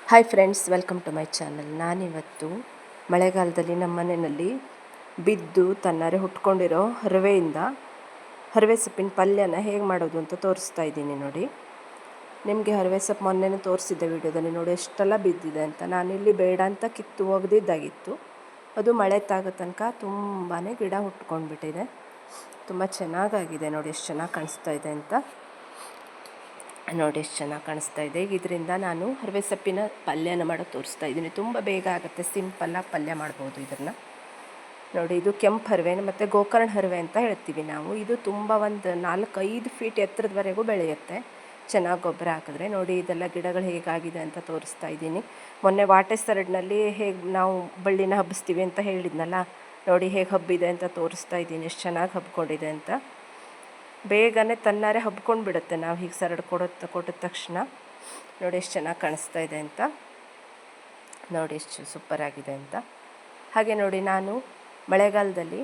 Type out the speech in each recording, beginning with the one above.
Hi friends, welcome to my channel. ನಾನಿವತ್ತು ಮಳೆಗಾಲದಲ್ಲಿ ನಮ್ಮ ಮನೆಯಲ್ಲಿ ಬಿದ್ದು ತನ್ನರೆ ಹುಟ್ಕೊಂಡಿರೋ ಹರವೆ ಸೊಪ್ಪಿನ ಪಲ್ಯನ ಹೇಗೆ ಮಾಡೋದು ಅಂತ ತೋರಿಸ್ತಾ ಇದ್ದೀನಿ ನೋಡಿ. ನಿಮಗೆ ಹರವೆ ಸೊಪ್ಪು ಮೊನ್ನೆನೇ ತೋರಿಸಿದ್ದೆ ವಿಡಿಯೋದಲ್ಲಿ, ನೋಡಿ ಎಷ್ಟೆಲ್ಲ ಬಿದ್ದಿದೆ ಅಂತ. ನಾನಿಲ್ಲಿ ಬೇಡ ಅಂತ ಕಿತ್ತು ಒಗೆದಿದ್ದಾಗಿತ್ತು. ಅದು ಮಳೆ ತಾಗೋ ತನಕ ತುಂಬಾ ಗಿಡ ಹುಟ್ಕೊಂಡ್ಬಿಟ್ಟಿದೆ. ತುಂಬ ಚೆನ್ನಾಗಾಗಿದೆ ನೋಡಿ, ಎಷ್ಟು ಚೆನ್ನಾಗಿ ಕಾಣಿಸ್ತಾ ಇದೆ ಅಂತ. ನೋಡಿ ಎಷ್ಟು ಚೆನ್ನಾಗಿ ಕಾಣಿಸ್ತಾ ಇದೆ. ಈಗ ಇದರಿಂದ ನಾನು ಹರವೆ ಸೊಪ್ಪಿನ ಪಲ್ಯನ ಮಾಡೋದು ತೋರಿಸ್ತಾ ಇದ್ದೀನಿ. ತುಂಬ ಬೇಗ ಆಗುತ್ತೆ, ಸಿಂಪಲ್ಲಾಗಿ ಪಲ್ಯ ಮಾಡ್ಬೋದು ಇದನ್ನು. ನೋಡಿ, ಇದು ಕೆಂಪು ಹರವೆ ಮತ್ತು ಗೋಕರ್ಣ ಹರವೆ ಅಂತ ಹೇಳ್ತೀವಿ ನಾವು. ಇದು ತುಂಬ ಒಂದು 4-5 ಫೀಟ್ ಎತ್ತರದವರೆಗೂ ಬೆಳೆಯುತ್ತೆ, ಚೆನ್ನಾಗಿ ಗೊಬ್ಬರ ಹಾಕಿದ್ರೆ. ನೋಡಿ ಇದೆಲ್ಲ ಗಿಡಗಳು ಹೇಗಾಗಿದೆ ಅಂತ ತೋರಿಸ್ತಾ ಇದ್ದೀನಿ. ಮೊನ್ನೆ ವಾಟೆ ಸರಡ್ನಲ್ಲಿ ಹೇಗೆ ನಾವು ಬಳ್ಳಿನ ಹಬ್ಬಿಸ್ತೀವಿ ಅಂತ ಹೇಳಿದ್ನಲ್ಲ, ನೋಡಿ ಹೇಗೆ ಹಬ್ಬಿದೆ ಅಂತ ತೋರಿಸ್ತಾ ಇದ್ದೀನಿ, ಎಷ್ಟು ಚೆನ್ನಾಗಿ ಹಬ್ಕೊಂಡಿದೆ ಅಂತ. ಬೇಗನೆ ತನ್ನಾರೆ ಹಬ್ಕೊಂಡು ಬಿಡುತ್ತೆ ನಾವು ಹೀಗೆ ಸರಡು ಕೊಟ್ಟಿದ ತಕ್ಷಣ. ನೋಡಿ ಎಷ್ಟು ಚೆನ್ನಾಗಿ ಕಾಣಿಸ್ತಾ ಇದೆ ಅಂತ. ನೋಡಿ ಎಷ್ಟು ಸೂಪರಾಗಿದೆ ಅಂತ. ಹಾಗೆ ನೋಡಿ, ನಾನು ಮಳೆಗಾಲದಲ್ಲಿ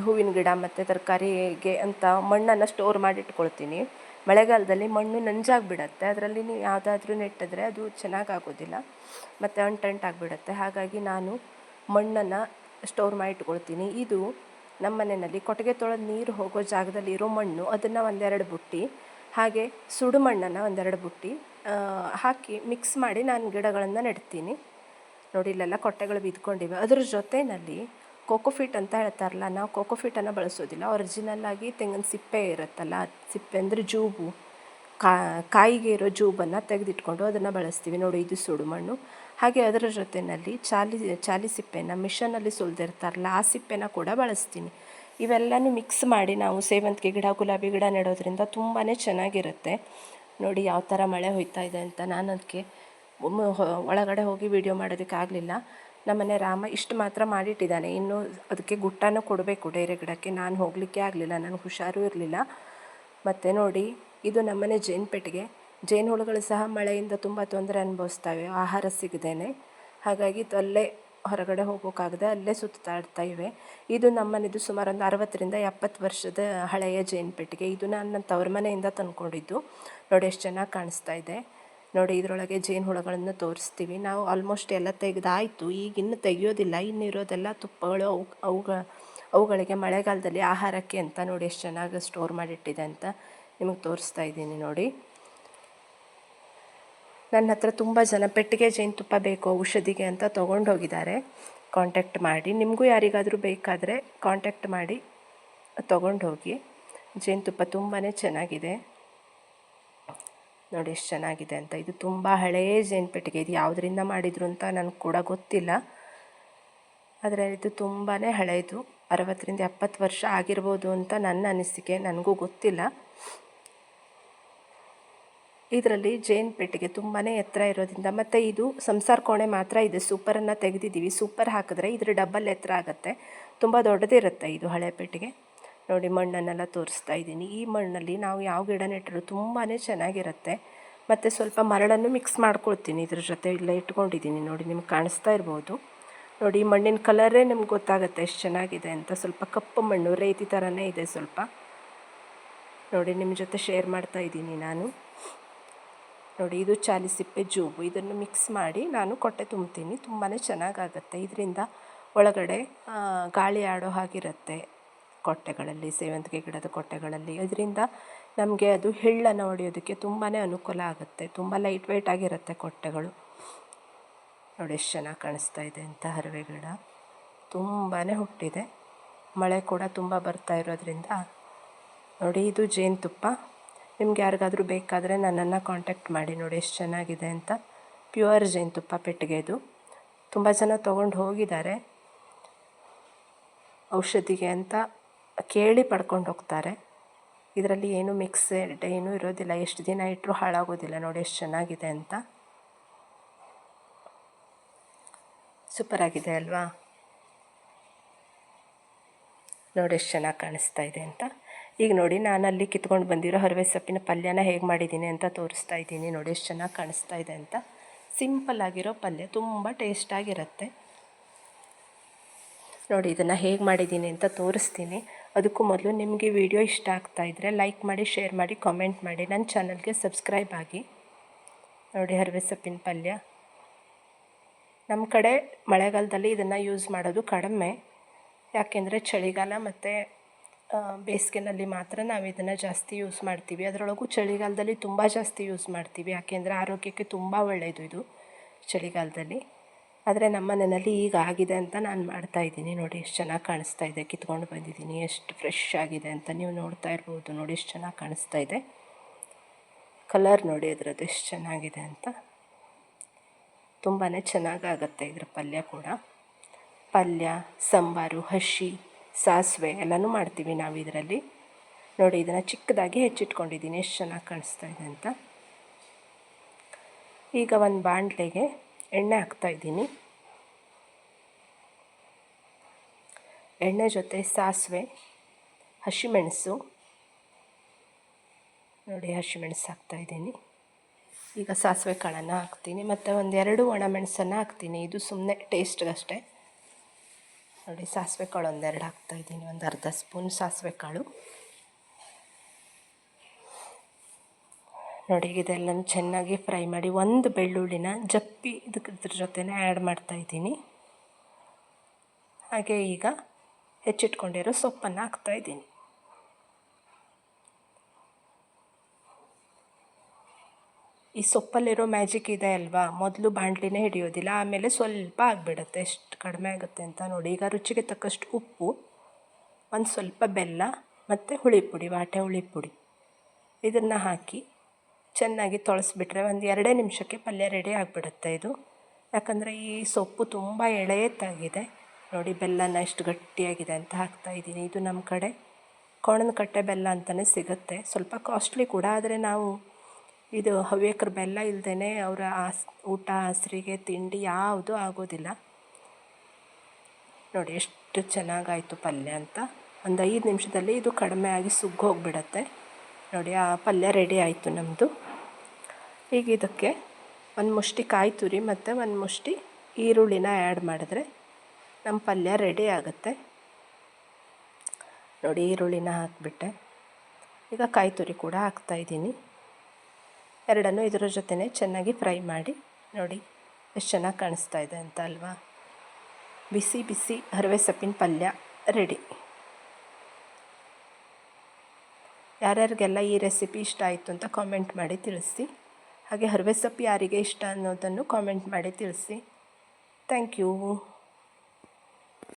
ಹೂವಿನ ಗಿಡ ಮತ್ತು ತರಕಾರಿಗೆ ಅಂತ ಮಣ್ಣನ್ನು ಸ್ಟೋರ್ ಮಾಡಿ ಇಟ್ಕೊಳ್ತೀನಿ. ಮಳೆಗಾಲದಲ್ಲಿ ಮಣ್ಣು ನಂಜಾಗಿಬಿಡತ್ತೆ, ಅದರಲ್ಲಿ ನೀವು ಯಾವುದಾದ್ರೂ ನೆಟ್ಟಿದ್ರೆ ಅದು ಚೆನ್ನಾಗಾಗೋದಿಲ್ಲ ಮತ್ತು ಅಂಟಂಟಾಗಿಬಿಡುತ್ತೆ. ಹಾಗಾಗಿ ನಾನು ಮಣ್ಣನ್ನು ಸ್ಟೋರ್ ಮಾಡಿ ಇಟ್ಕೊಳ್ತೀನಿ. ಇದು ನಮ್ಮ ಮನೆಯಲ್ಲಿ ಕೊಟ್ಟಿಗೆ ತೊಳೆದು ನೀರು ಹೋಗೋ ಜಾಗದಲ್ಲಿ ಇರೋ ಮಣ್ಣು, ಅದನ್ನು 1-2 ಬುಟ್ಟಿ, ಹಾಗೆ ಸುಡು ಮಣ್ಣನ್ನು 1-2 ಬುಟ್ಟಿ ಹಾಕಿ ಮಿಕ್ಸ್ ಮಾಡಿ ನಾನು ಗಿಡಗಳನ್ನು ನೆಡ್ತೀನಿ. ನೋಡಿ ಇಲ್ಲೆಲ್ಲ ಕೊಟ್ಟೆಗಳು ಬಿದ್ಕೊಂಡಿವೆ. ಅದ್ರ ಜೊತೆಯಲ್ಲಿ ಕೋಕೋಫೀಟ್ ಅಂತ ಹೇಳ್ತಾರಲ್ಲ, ನಾವು ಕೋಕೋಫೀಟನ್ನು ಬಳಸೋದಿಲ್ಲ. ಒರಿಜಿನಲ್ಲಾಗಿ ತೆಂಗಿನ ಸಿಪ್ಪೆ ಇರುತ್ತಲ್ಲ, ಸಿಪ್ಪೆ ಅಂದರೆ ಜೂಬು, ಕಾಯಿಗೆ ಇರೋ ಜೂಬನ್ನು ತೆಗೆದಿಟ್ಕೊಂಡು ಅದನ್ನು ಬಳಸ್ತೀವಿ. ನೋಡಿ ಇದು ಸುಡು ಮಣ್ಣು. ಹಾಗೆ ಅದರ ಜೊತೆಯಲ್ಲಿ ಚಾಲಿ ಸಿಪ್ಪೆನ ಮಿಷನಲ್ಲಿ ಸುಲಿದಿರ್ತಾರಲ್ಲ, ಆ ಸಿಪ್ಪೆನ ಕೂಡ ಬಳಸ್ತೀನಿ. ಇವೆಲ್ಲನೂ ಮಿಕ್ಸ್ ಮಾಡಿ ನಾವು ಸೇವಂತಿಗೆ ಗಿಡ, ಗುಲಾಬಿ ಗಿಡ ನೆಡೋದ್ರಿಂದ ತುಂಬಾ ಚೆನ್ನಾಗಿರುತ್ತೆ. ನೋಡಿ ಯಾವ ಥರ ಮಳೆ ಹೋಯ್ತಾ ಇದೆ ಅಂತ. ನಾನು ಅದಕ್ಕೆ ಒಳಗಡೆ ಹೋಗಿ ವಿಡಿಯೋ ಮಾಡೋದಕ್ಕಾಗಲಿಲ್ಲ. ನಮ್ಮನೆ ರಾಮ ಇಷ್ಟು ಮಾತ್ರ ಮಾಡಿಟ್ಟಿದ್ದಾನೆ, ಇನ್ನು ಅದಕ್ಕೆ ಗುಟ್ಟನೂ ಕೊಡಬೇಕು ಡೇರೆ ಗಿಡಕ್ಕೆ. ನಾನು ಹೋಗಲಿಕ್ಕೆ ಆಗಲಿಲ್ಲ, ನನಗೆ ಹುಷಾರೂ ಇರಲಿಲ್ಲ. ಮತ್ತು ನೋಡಿ, ಇದು ನಮ್ಮನೆ ಜೇನು ಪೆಟ್ಟಿಗೆ. ಜೇನು ಹುಳುಗಳು ಸಹ ಮಳೆಯಿಂದ ತುಂಬ ತೊಂದರೆ ಅನುಭವಿಸ್ತವೆ, ಆಹಾರ ಸಿಗದೇನೆ. ಹಾಗಾಗಿ ಅಲ್ಲೇ ಹೊರಗಡೆ ಹೋಗೋಕ್ಕಾಗದೆ ಅಲ್ಲೇ ಸುತ್ತಾಡ್ತಾ ಇವೆ. ಇದು ನಮ್ಮನೆದು ಸುಮಾರು ಒಂದು 60-70 ವರ್ಷದ ಹಳೆಯ ಜೇನು ಪೆಟ್ಟಿಗೆ. ಇದು ನಾನು ನನ್ನ ತವ್ರ ಮನೆಯಿಂದ ತಂದ್ಕೊಂಡಿದ್ದು. ನೋಡಿ ಎಷ್ಟು ಚೆನ್ನಾಗಿ ಕಾಣಿಸ್ತಾ ಇದೆ. ನೋಡಿ ಇದರೊಳಗೆ ಜೇನು ಹುಳುಗಳನ್ನು ತೋರಿಸ್ತೀವಿ ನಾವು. ಆಲ್ಮೋಸ್ಟ್ ಎಲ್ಲ ತೆಗೆದಾಯಿತು, ಈಗ ಇನ್ನು ತೆಗೆಯೋದಿಲ್ಲ. ಇನ್ನಿರೋದೆಲ್ಲ ತುಪ್ಪಗಳು, ಅವುಗಳಿಗೆ ಮಳೆಗಾಲದಲ್ಲಿ ಆಹಾರಕ್ಕೆ ಅಂತ. ನೋಡಿ ಎಷ್ಟು ಚೆನ್ನಾಗಿ ಸ್ಟೋರ್ ಮಾಡಿಟ್ಟಿದೆ ಅಂತ ನಿಮಗೆ ತೋರಿಸ್ತಾ ಇದ್ದೀನಿ ನೋಡಿ. ನನ್ನ ಹತ್ರ ತುಂಬ ಜನ ಪೆಟ್ಟಿಗೆ ಜೇನುತುಪ್ಪ ಬೇಕು ಔಷಧಿಗೆ ಅಂತ ತೊಗೊಂಡು ಹೋಗಿದ್ದಾರೆ. ಕಾಂಟ್ಯಾಕ್ಟ್ ಮಾಡಿ, ನಿಮಗೂ ಯಾರಿಗಾದರೂ ಬೇಕಾದರೆ ಕಾಂಟ್ಯಾಕ್ಟ್ ಮಾಡಿ ತೊಗೊಂಡು ಹೋಗಿ. ಜೇನುತುಪ್ಪ ತುಂಬಾ ಚೆನ್ನಾಗಿದೆ. ನೋಡಿ ಎಷ್ಟು ಚೆನ್ನಾಗಿದೆ ಅಂತ. ಇದು ತುಂಬ ಹಳೆಯ ಜೇನು ಪೆಟ್ಟಿಗೆ. ಇದು ಯಾವುದರಿಂದ ಮಾಡಿದರು ಅಂತ ನನಗೆ ಕೂಡ ಗೊತ್ತಿಲ್ಲ, ಆದರೆ ಇದು ತುಂಬಾ ಹಳೆಯದು. 60-70 ವರ್ಷ ಆಗಿರ್ಬೋದು ಅಂತ ನನ್ನ ಅನಿಸಿಕೆ, ನನಗೂ ಗೊತ್ತಿಲ್ಲ. ಇದರಲ್ಲಿ ಜೇನು ಪೆಟ್ಟಿಗೆ ತುಂಬಾ ಎತ್ತರ ಇರೋದ್ರಿಂದ, ಮತ್ತು ಇದು ಸಂಸಾರ ಕೋಣೆ ಮಾತ್ರ ಇದೆ. ಸೂಪರನ್ನು ತೆಗೆದಿದ್ದೀವಿ. ಸೂಪರ್ ಹಾಕಿದ್ರೆ ಇದ್ರ ಡಬಲ್ ಎತ್ತರ ಆಗುತ್ತೆ, ತುಂಬ ದೊಡ್ಡದಿರುತ್ತೆ ಇದು ಹಳೆ ಪೆಟ್ಟಿಗೆ. ನೋಡಿ ಮಣ್ಣನ್ನೆಲ್ಲ ತೋರಿಸ್ತಾ ಇದ್ದೀನಿ. ಈ ಮಣ್ಣಲ್ಲಿ ನಾವು ಯಾವ ಗಿಡ ನೆಟ್ಟರೂ ತುಂಬಾ ಚೆನ್ನಾಗಿರುತ್ತೆ. ಮತ್ತು ಸ್ವಲ್ಪ ಮರಳನ್ನು ಮಿಕ್ಸ್ ಮಾಡ್ಕೊಳ್ತೀನಿ ಇದ್ರ ಜೊತೆ, ಇಲ್ಲೇ ಇಟ್ಕೊಂಡಿದ್ದೀನಿ ನೋಡಿ, ನಿಮ್ಗೆ ಕಾಣಿಸ್ತಾ ಇರ್ಬೋದು. ನೋಡಿ ಈ ಮಣ್ಣಿನ ಕಲರೇ ನಿಮ್ಗೆ ಗೊತ್ತಾಗುತ್ತೆ ಎಷ್ಟು ಚೆನ್ನಾಗಿದೆ ಅಂತ. ಸ್ವಲ್ಪ ಕಪ್ಪು ಮಣ್ಣು, ರೇತಿ ಥರನೇ ಇದೆ ಸ್ವಲ್ಪ. ನೋಡಿ ನಿಮ್ಮ ಜೊತೆ ಶೇರ್ ಮಾಡ್ತಾ ಇದ್ದೀನಿ ನಾನು. ನೋಡಿ ಇದು ಚಾಲಿ ಸಿಪ್ಪೆ ಜೂಬು, ಇದನ್ನು ಮಿಕ್ಸ್ ಮಾಡಿ ನಾನು ಕೊಟ್ಟೆ ತುಂಬ್ತೀನಿ. ತುಂಬಾ ಚೆನ್ನಾಗಾಗುತ್ತೆ. ಇದರಿಂದ ಒಳಗಡೆ ಗಾಳಿ ಆಡೋ ಹಾಗಿರುತ್ತೆ ಕೊಟ್ಟೆಗಳಲ್ಲಿ, ಸೇವಂತಿಗೆ ಗಿಡದ ಕೊಟ್ಟೆಗಳಲ್ಲಿ. ಇದರಿಂದ ನಮಗೆ ಅದು ಎಳ್ಳನ್ನು ಹೊಡೆಯೋದಕ್ಕೆ ತುಂಬಾ ಅನುಕೂಲ ಆಗುತ್ತೆ. ತುಂಬ ಲೈಟ್ ವೆಯ್ಟ್ ಆಗಿರುತ್ತೆ ಕೊಟ್ಟೆಗಳು. ನೋಡಿ ಎಷ್ಟು ಚೆನ್ನಾಗಿ ಕಾಣಿಸ್ತಾ ಇದೆ ಅಂತ. ಹರವೆ ಗಿಡ ತುಂಬಾ ಹುಟ್ಟಿದೆ. ಮಳೆ ಕೂಡ ತುಂಬ ಬರ್ತಾ ಇರೋದ್ರಿಂದ. ನೋಡಿ ಇದು ಜೇನುತುಪ್ಪ. ನಿಮ್ಗೆ ಯಾರಿಗಾದರೂ ಬೇಕಾದರೆ ನನ್ನನ್ನು ಕಾಂಟ್ಯಾಕ್ಟ್ ಮಾಡಿ. ನೋಡಿ ಎಷ್ಟು ಚೆನ್ನಾಗಿದೆ ಅಂತ. ಪ್ಯೂರ್ ಜೇನುತುಪ್ಪ ಪೆಟ್ಟಿಗೆ ಇದು. ತುಂಬ ಜನ ತೊಗೊಂಡು ಹೋಗಿದ್ದಾರೆ, ಔಷಧಿಗೆ ಅಂತ ಕೇಳಿ ಪಡ್ಕೊಂಡು ಹೋಗ್ತಾರೆ. ಇದರಲ್ಲಿ ಏನು ಮಿಕ್ಸೆಡ್ ಏನೂ ಇರೋದಿಲ್ಲ, ಎಷ್ಟು ದಿನ ಇಟ್ಟರೂ ಹಾಳಾಗೋದಿಲ್ಲ. ನೋಡಿ ಎಷ್ಟು ಚೆನ್ನಾಗಿದೆ ಅಂತ. ಸೂಪರಾಗಿದೆ ಅಲ್ವಾ? ನೋಡಿ ಎಷ್ಟು ಚೆನ್ನಾಗಿ ಕಾಣಿಸ್ತಾ ಇದೆ ಅಂತ. ಈಗ ನೋಡಿ ನಾನು ಅಲ್ಲಿ ಕಿತ್ಕೊಂಡು ಬಂದಿರೋ ಹರವೆ ಸೊಪ್ಪಿನ ಪಲ್ಯನ ಹೇಗೆ ಮಾಡಿದ್ದೀನಿ ಅಂತ ತೋರಿಸ್ತಾ ಇದ್ದೀನಿ. ನೋಡಿ ಎಷ್ಟು ಚೆನ್ನಾಗಿ ಕಾಣಿಸ್ತಾ ಇದೆ ಅಂತ. ಸಿಂಪಲ್ ಆಗಿರೋ ಪಲ್ಯ, ತುಂಬ ಟೇಸ್ಟಾಗಿರುತ್ತೆ. ನೋಡಿ ಇದನ್ನು ಹೇಗೆ ಮಾಡಿದ್ದೀನಿ ಅಂತ ತೋರಿಸ್ತೀನಿ. ಅದಕ್ಕೂ ಮೊದಲು ನಿಮಗೆ ವಿಡಿಯೋ ಇಷ್ಟ ಆಗ್ತಾಯಿದ್ರೆ ಲೈಕ್ ಮಾಡಿ, ಶೇರ್ ಮಾಡಿ, ಕಾಮೆಂಟ್ ಮಾಡಿ. ನನ್ನ ಚಾನಲ್ಗೆ ಸಬ್ಸ್ಕ್ರೈಬ್ ಆಗಿ. ನೋಡಿ ಹರಿವೆ ಸೊಪ್ಪಿನ ಪಲ್ಯ. ನಮ್ಮ ಕಡೆ ಮಳೆಗಾಲದಲ್ಲಿ ಇದನ್ನು ಯೂಸ್ ಮಾಡೋದು ಕಡಿಮೆ, ಯಾಕೆಂದರೆ ಚಳಿಗಾಲ ಮತ್ತು ಬೇಸಿಗೆನಲ್ಲಿ ಮಾತ್ರ ನಾವು ಇದನ್ನು ಜಾಸ್ತಿ ಯೂಸ್ ಮಾಡ್ತೀವಿ. ಅದರೊಳಗೂ ಚಳಿಗಾಲದಲ್ಲಿ ತುಂಬ ಜಾಸ್ತಿ ಯೂಸ್ ಮಾಡ್ತೀವಿ, ಯಾಕೆಂದರೆ ಆರೋಗ್ಯಕ್ಕೆ ತುಂಬ ಒಳ್ಳೆಯದು ಇದು ಚಳಿಗಾಲದಲ್ಲಿ. ಆದರೆ ನಮ್ಮ ಮನೆಯಲ್ಲಿ ಈಗ ಆಗಿದೆ ಅಂತ ನಾನು ಮಾಡ್ತಾಯಿದ್ದೀನಿ. ನೋಡಿ ಎಷ್ಟು ಚೆನ್ನಾಗಿ ಕಾಣಿಸ್ತಾ ಇದೆ, ಕಿತ್ಕೊಂಡು ಬಂದಿದ್ದೀನಿ, ಎಷ್ಟು ಫ್ರೆಶ್ ಆಗಿದೆ ಅಂತ ನೀವು ನೋಡ್ತಾ ಇರ್ಬೋದು. ನೋಡಿ ಎಷ್ಟು ಚೆನ್ನಾಗಿ ಕಾಣಿಸ್ತಾ ಇದೆ, ಕಲರ್ ನೋಡಿ ಅದರದ್ದು ಎಷ್ಟು ಚೆನ್ನಾಗಿದೆ ಅಂತ. ತುಂಬಾ ಚೆನ್ನಾಗಾಗತ್ತೆ ಇದ್ರ ಪಲ್ಯ ಕೂಡ. ಪಲ್ಯ, ಸಾಂಬಾರು, ಹಸಿ, ಸಾಸಿವೆ ಎಲ್ಲನೂ ಮಾಡ್ತೀವಿ ನಾವು ಇದರಲ್ಲಿ. ನೋಡಿ ಇದನ್ನು ಚಿಕ್ಕದಾಗಿ ಹೆಚ್ಚಿಟ್ಕೊಂಡಿದ್ದೀನಿ, ಎಷ್ಟು ಚೆನ್ನಾಗಿ ಕಾಣಿಸ್ತಾ ಇದೆ ಅಂತ. ಈಗ ಒಂದು ಬಾಣಲೆಗೆ ಎಣ್ಣೆ ಹಾಕ್ತಾಯಿದ್ದೀನಿ. ಎಣ್ಣೆ ಜೊತೆ ಸಾಸಿವೆ, ಹಸಿಮೆಣಸು, ನೋಡಿ ಹಸಿಮೆಣಸು ಹಾಕ್ತಾಯಿದ್ದೀನಿ. ಈಗ ಸಾಸಿವೆ ಕಾಳನ್ನು ಹಾಕ್ತೀನಿ ಮತ್ತು ಒಂದೆರಡು ಒಣಮೆಣಸನ್ನು ಹಾಕ್ತೀನಿ. ಇದು ಸುಮ್ಮನೆ ಟೇಸ್ಟ್ಗಷ್ಟೇ. ನೋಡಿ ಸಾಸಿವೆ ಕಾಳು ಒಂದೆರಡು ಹಾಕ್ತಾಯಿದ್ದೀನಿ, ಒಂದು ಅರ್ಧ ಸ್ಪೂನ್ ಸಾಸಿವೆ ಕಾಳು. ನೋಡಿ ಇದೆಲ್ಲನೂ ಚೆನ್ನಾಗಿ ಫ್ರೈ ಮಾಡಿ ಒಂದು ಬೆಳ್ಳುಳ್ಳಿನ ಜಪ್ಪಿ ಇದ್ರ ಜೊತೆನೇ ಆ್ಯಡ್ ಮಾಡ್ತಾಯಿದ್ದೀನಿ. ಹಾಗೆ ಈಗ ಹೆಚ್ಚಿಟ್ಕೊಂಡಿರೋ ಸೊಪ್ಪನ್ನು ಹಾಕ್ತಾಯಿದ್ದೀನಿ. ಈ ಸೊಪ್ಪಲ್ಲಿರೋ ಮ್ಯಾಜಿಕ್ ಇದೆ ಅಲ್ವಾ, ಮೊದಲು ಬಾಣಲಿನೇ ಹಿಡಿಯೋದಿಲ್ಲ, ಆಮೇಲೆ ಸ್ವಲ್ಪ ಆಗಿಬಿಡುತ್ತೆ. ಎಷ್ಟು ಕಡಿಮೆ ಆಗುತ್ತೆ ಅಂತ ನೋಡಿ. ಈಗ ರುಚಿಗೆ ತಕ್ಕಷ್ಟು ಉಪ್ಪು, ಒಂದು ಸ್ವಲ್ಪ ಬೆಲ್ಲ ಮತ್ತು ಹುಳಿ ಪುಡಿ, ವಾಟೆ ಹುಳಿ ಪುಡಿ, ಇದನ್ನು ಹಾಕಿ ಚೆನ್ನಾಗಿ ತೊಳೆಸ್ಬಿಟ್ರೆ ಒಂದು 2 ನಿಮಿಷಕ್ಕೆ ಪಲ್ಯ ರೆಡಿ ಆಗಿಬಿಡುತ್ತೆ ಇದು. ಯಾಕಂದರೆ ಈ ಸೊಪ್ಪು ತುಂಬ ಎಳೆಯತ್ತಾಗಿದೆ. ನೋಡಿ ಬೆಲ್ಲನ ಎಷ್ಟು ಗಟ್ಟಿಯಾಗಿದೆ ಅಂತ ಹಾಕ್ತಾಯಿದ್ದೀನಿ. ಇದು ನಮ್ಮ ಕಡೆ ಕೋಣನ ಕಟ್ಟೆ ಬೆಲ್ಲ ಅಂತಲೇ ಸಿಗುತ್ತೆ, ಸ್ವಲ್ಪ ಕಾಸ್ಟ್ಲಿ ಕೂಡ. ಆದರೆ ನಾವು ಇದು ಹವ್ಯಕರ ಬೆಲ್ಲ ಇಲ್ಲದೇ ಅವರ ಊಟ, ಹಸಿರಿಗೆ, ತಿಂಡಿ ಯಾವುದೂ ಆಗೋದಿಲ್ಲ. ನೋಡಿ ಎಷ್ಟು ಚೆನ್ನಾಗಾಯಿತು ಪಲ್ಯ ಅಂತ. ಒಂದು 5 ನಿಮಿಷದಲ್ಲಿ ಇದು ಕಡಿಮೆ ಆಗಿ ಸುಗ್ಗೋಗಿಬಿಡತ್ತೆ. ನೋಡಿ ಆ ಪಲ್ಯ ರೆಡಿ ಆಯಿತು ನಮ್ಮದು. ಈಗ ಇದಕ್ಕೆ ಒಂದು ಮುಷ್ಟಿ ಕಾಯಿ ತುರಿ ಮತ್ತು ಒಂದು ಮುಷ್ಟಿ ಈರುಳ್ಳಿನ ಆ್ಯಡ್ ಮಾಡಿದ್ರೆ ನಮ್ಮ ಪಲ್ಯ ರೆಡಿ ಆಗುತ್ತೆ. ನೋಡಿ ಈರುಳ್ಳಿನ ಹಾಕಿಬಿಟ್ಟೆ. ಈಗ ಕಾಯಿ ತುರಿ ಕೂಡ ಹಾಕ್ತಾಯಿದ್ದೀನಿ. ಎರಡನ್ನೂ ಇದರ ಜೊತೆನೇ ಚೆನ್ನಾಗಿ ಫ್ರೈ ಮಾಡಿ. ನೋಡಿ ಎಷ್ಟು ಚೆನ್ನಾಗಿ ಕಾಣಿಸ್ತಾ ಇದೆ ಅಂತ ಅಲ್ವಾ. ಬಿಸಿ ಬಿಸಿ ಹರಿವೆ ಸೊಪ್ಪಿನ ಪಲ್ಯ ರೆಡಿ. ಯಾರ್ಯಾರಿಗೆಲ್ಲ ಈ ರೆಸಿಪಿ ಇಷ್ಟ ಆಯಿತು ಅಂತ ಕಾಮೆಂಟ್ ಮಾಡಿ ತಿಳಿಸಿ. ಹಾಗೆ ಹರಿವೆ ಸೊಪ್ಪು ಯಾರಿಗೆ ಇಷ್ಟ ಅನ್ನೋದನ್ನು ಕಾಮೆಂಟ್ ಮಾಡಿ ತಿಳಿಸಿ. Thank you.